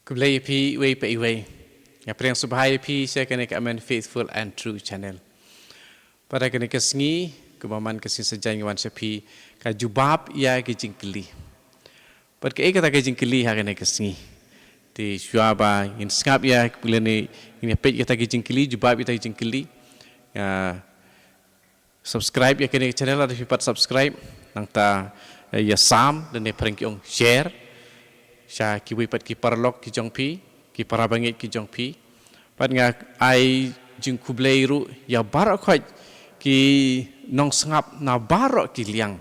Kublai pi way pa iway. Nga priyang subhay pi siya kani ka amen faithful and true channel. Pada kani ka sengi kumaman kasi sajay ngawan siya pi ka jubab ya ka jingkili. Pada ka kata ka jingkili ha kani ka sengi. Ti syuaba in skap ya kulani in pet kata ka jingkili jubab ita jingkili. Subscribe ya kani channel ada pipat subscribe nang ta ya sam dan ne preng kiong share. Sya kiwi pat ki parlok ki jong pi ki parabangit ki jong pi pat nga ai jing kublai ru ya barok khoj ki nong sngap na barok ki liang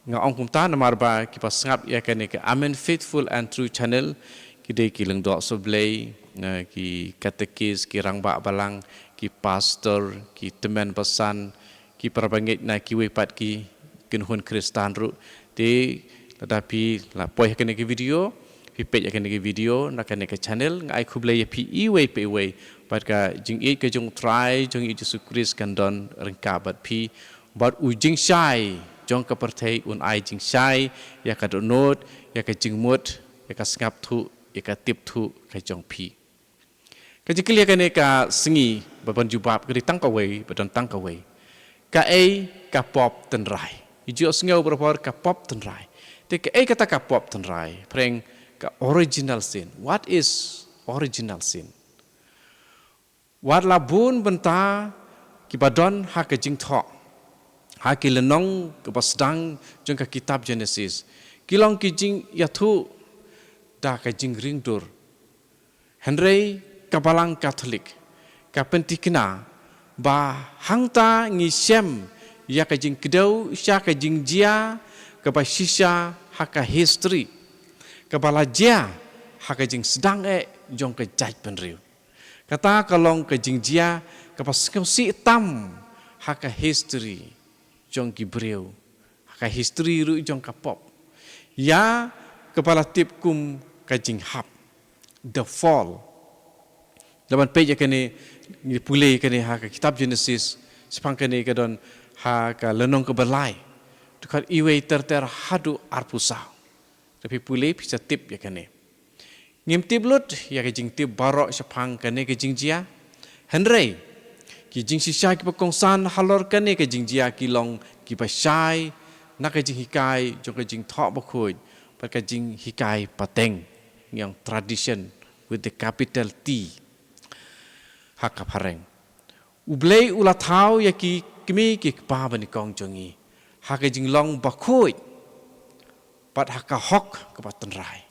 nga ong kumta na marba ki pas sngap ya kane ke amen faithful and true channel ki de ki leng dok so blai na ki katekis ki rangba balang ki pastor ki teman pesan ki parabangit na kiwi pat ki kinhun kristan ru de tetapi la poi kene ke video pipet kene ke video na kene ke channel ngai kublai pi iwe pe iwe pat ka jing i ke jong try jong i Yesus Kristus kan don rengka bat pi bat u jing shai jong ka perthai un ai jing shai ya ka donot ya ka jing mut ya ka skap thu ya ka tip thu ka jong pi ka jikli kene ka sengi baban jubab ka ditang ka wei badan tang ka wei ka ei ka pop ten rai ijo sngau berpor ka pop ten rai Tek kata ka pop ten rai, preng ka original sin. What is original sin? Wat labun benta ki badon ha ke jing tho. Ha ki lenong ke pasdang jong ka kitab Genesis. Kilong ki jing yathu da ka jing ringdur. Henry ka balang Katolik. Ka pentikna ba hangta ngi sem ya ka jing kedau sya ka jing jia kapa shisha haka history kepala jia haka jing sedang jong ke jaj penriu kata kalong ke jing jia kapa si tam haka history jong ki breu haka history ru jong ka pop ya kepala tip kum ke jing hap the fall dalam page kene ni pulai kene haka kitab Genesis sepang kene kadon haka lenong ke belai dekat iwe ter hadu arpusau. Tapi pulih bisa tip ya kene. Ngim tip lut ya ke jing tip barok sepang kene ke jing jia. Henry ki jing sisai ki pekongsan halor kene ke jing jia ki long ki pasai nak ke jing hikai jong ke jing thok bakhuj pat ke jing hikai pateng yang tradition with the capital T. Hakap hareng. Ublei ulatau ya ki kimi ki pa bani kong jongi. Haka jing long bakui pat haka hok kepat tenrai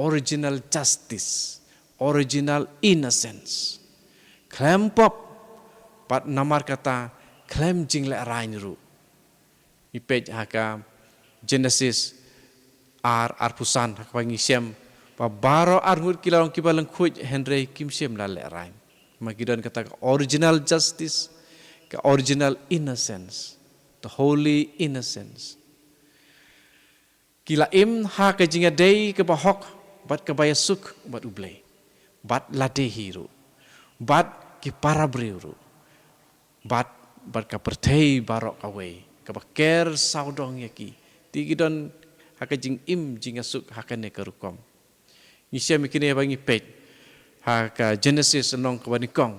original justice original innocence klaim pop pat namar kata klaim jing le rain ru ipej haka Genesis ar pusan haka pangi sem pa baro arngut kilong kibalang khuj Henry kim sem la le rain magidon kata original justice ka original innocence the holy innocence. Kila im ha ke jinga dei ke bahok bat ke bayasuk bat ublei. Bat lade hiru. Bat ki parabriru. Bat ka pertei barok away. Ke baker saudong yaki. Tigi don ha ke jing im jinga suk ha ke ne kerukom. Nisya mikine bangi pej. Ha ke Genesis nong ke banikong.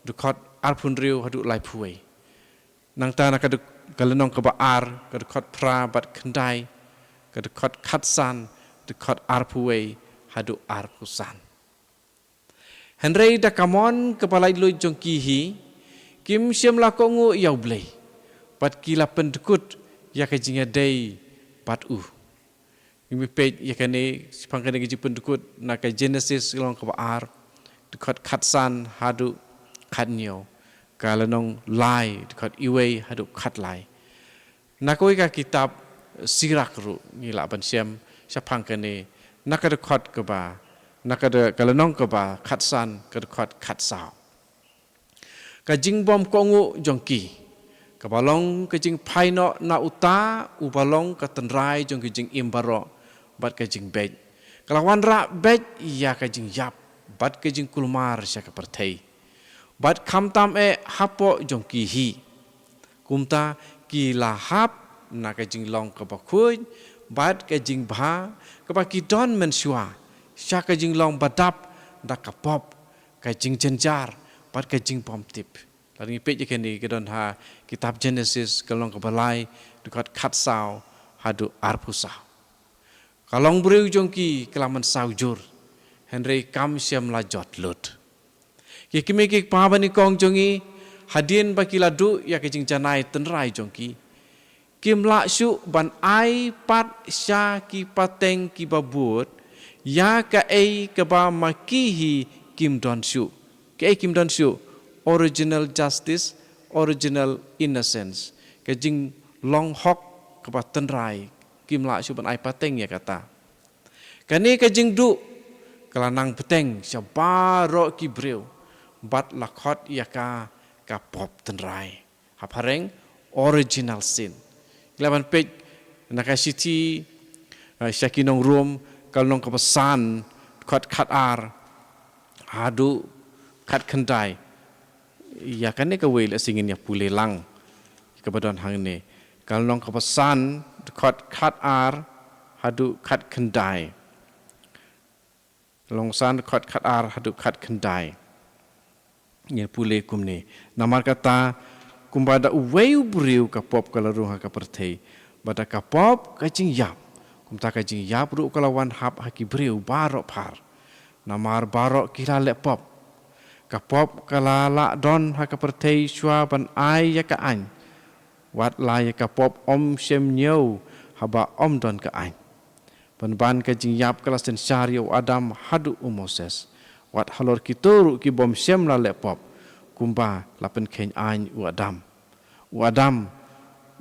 Dukot arpun riu hadu lai puai. Nang ta nak aduk kalenong ke baar, ke dekat pra bat kendai, ke dekat katsan, dekat arpuwe, hadu arpusan. Henry da kamon kepala ilu jongkihi, kim siam lakongu yau blei, bat kila pendekut ya ke jinga day bat Imi pej ya kene sipang kene ke pendekut nak ke Genesis long ke baar, dekat katsan hadu katnyo. Kalau nong lai dekat iwe hadu kat lai. Nakoi ka kitab sirak ru ngila ban siam sapang kene nakada khat ke ba nakada kalau nong ke ba khatsan ke dekat khatsau. Ka jing bom kongu jongki. Ka balong ke jing phaino na uta u balong ka tenrai jong ke jing imbaro bat ke jing bej. Kalawan ra bej ya ka jing yap bat ke jing kulmar sya ka perthei. Bat kamtam hapo jong kihi. Kumta ki lahap na ka jing long ka bakhuj bat ka jing bha ka ba ki don men shua sya ka jing long badap dak kapop ka jing jenjar pat ka jing pom tip laring pe je keni kedon ha kitab Genesis kalong ka balai dekat khat sau hadu arpusa kalong breu jongki kelaman saujur Henry kam siam la jot lut ki kimi ki pa bani kong jongi hadin bakila du ya ke jing janai tenrai jongki kim la su ban ai pat sya ki pateng ki babut ya ka ei ka ba makihi kim don su ke kim don su original justice original innocence ke jing long hok ka ba tenrai kim la su ban ai pateng ya kata kani ke jing du kelanang peteng syabaro ki breu bat lakhot ya ka pop tenrai hapareng original sin laban pej nakasiti syakinong room kalong kepesan khat ar hadu khat kendai ya kan ne kawai la singin ya pulelang kepadon hang ne kalong kepesan khat ar hadu khat kendai longsan khat ar hadu khat kendai nya pule kumne namar kata kumbada uweu briu ka pop kala ruha ka perthei bada ka pop ka jing yap kumta ka jing yap ru kalawan hap haki briu barok par namar barok kira le pop ka pop kala la don ha ka perthei shwa ban ai ya ka an wat la ya ka pop om shem nyau haba om don ka an ban ka jing yap kala sen syariu adam hadu Moses wat halor kituru ki bom shem la le pop kumba lapen ken ain u adam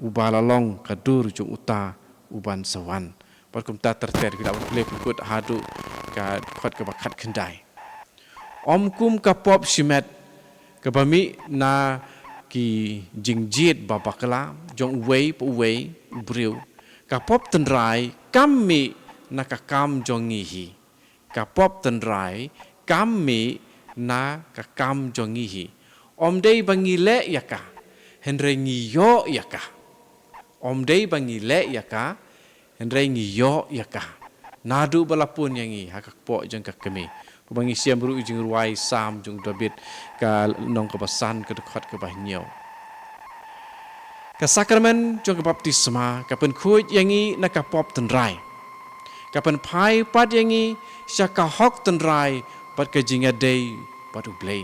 ubala long kadur jung uta uban sawan pat kumta terter kita boleh pukut hadu ka khot ka bakhat kendai om kum ka pop simet ka bami na ki jingjit babakala jong wei pu wei briu ka pop tenrai kami na ka kam jong ngihi ka pop tenrai kami na ka kam jong ngihi om dei bangile yaka henre ngiyo yaka om dei bangile yaka henre ngiyo yaka nadu balapun yangi hakak po jeng ka kemi kubangi siam ru jeng ruai sam jeng David ka nong ka pasan ka dekat ka bahnyo ka sakramen jeng ka baptisma ka pen khuj yangi na ka pop tenrai ka pen pai pat yangi sya ka hok tenrai pat ka jinga dei pat ublei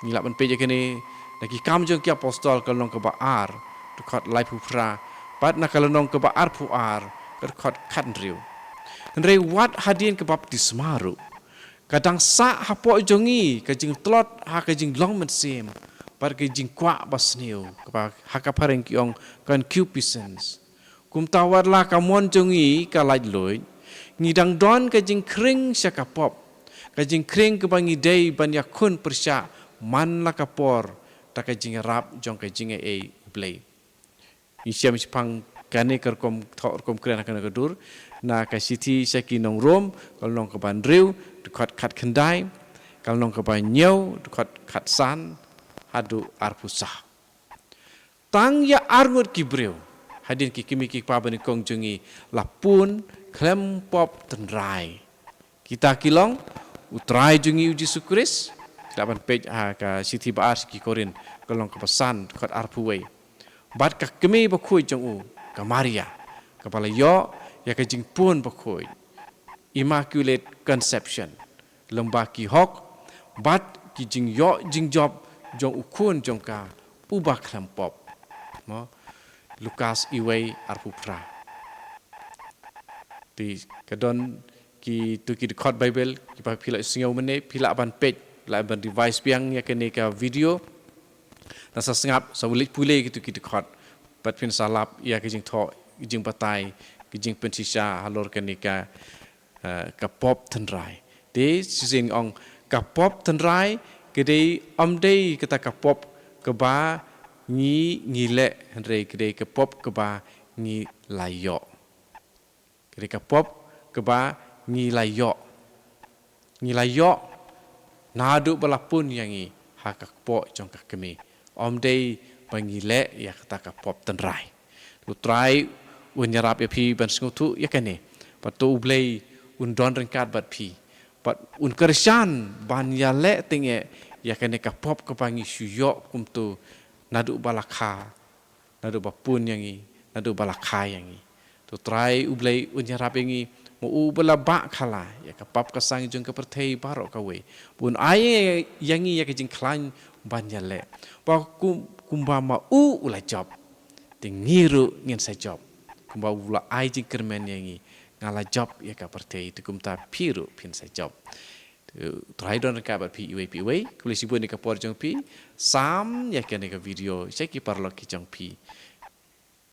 ngilak pen peje kene naki kam jeng ki apostol ka nong ka baar dekat lai pupra pat na ka nong ka baar puar dekat khandriu Henry wat hadin ke baptisma ru kadang sa hapo jongi ka jing tlot ha ka jing long mensim par ka jing kwa basniu ka ha ka pareng kiong concupiscence kum tawar la ka mon jongi ka laj loy ngidang don ka jing kring sya ka pop ka jing kring ka bangi dei ban yakun persya man la ka por ta ka jing rap jong ka jing e play isiam sipang kane kerkom thor kom kren kana kadur na ka siti saki nong rom kal nong ka bandriu dekat khat kendai kal nong ka banyau dekat khat san hadu arpusah tang ya arngut kibreu hadin ki kimi ki pa bani kong jungi lapun klem pop tenrai kita kilong utrai jungi uji sukris dapat page ka siti baar ki korin kalong ka pesan dekat arpuwei bat ka kimi bakhui jong u ka Maria kepala yo ya ka jing pun bakoi immaculate conception lembah ki hok bat ki jing yo jing job jong ukun jong ka ubah klempop mo Lukas iwei arpupra di kadon ki tu ki dekat Bible ki pa pila singau mene pila ban page la ban device piang ya kene ka video nasa sengap sawulik pule gitu ki dekat pat pin salap ya ki jing tho jing patai kijing pensisa halor kenika ka pop tenrai de sing ong ka pop tenrai kede amdei kata ka pop ke ba ni ngile henre kede ka pop ke ba ni layo kede ka pop ke ba ni layo nadu balapun yangi ha ka pop jong ka kemi amdei bangile ya kata ka pop tenrai lutrai unyarap ya pi ban sengutu ya kene patu ublei undon rengkat bat pi Pat un kersan ban ya le tinge ya kene ka pop ka pangi syuyok kum tu nadu balakha nadu bapun yangi nadu balakha yangi tu try ublai unya rapengi mo ubla ba khala ya ka pap ka sang jung ka perthei barok ka we pun ai yangi ya ka jing klan ban ya le pa kumbama ulai job tingiru ngin sa job kumba ula ai jing kermen yangi ngala job ya ka perthei tu kumta piru pin sa job try don ka ba pi kulisi bu ni ka por jong pi sam ya ka ne ka video saya ki parlo ki jong pi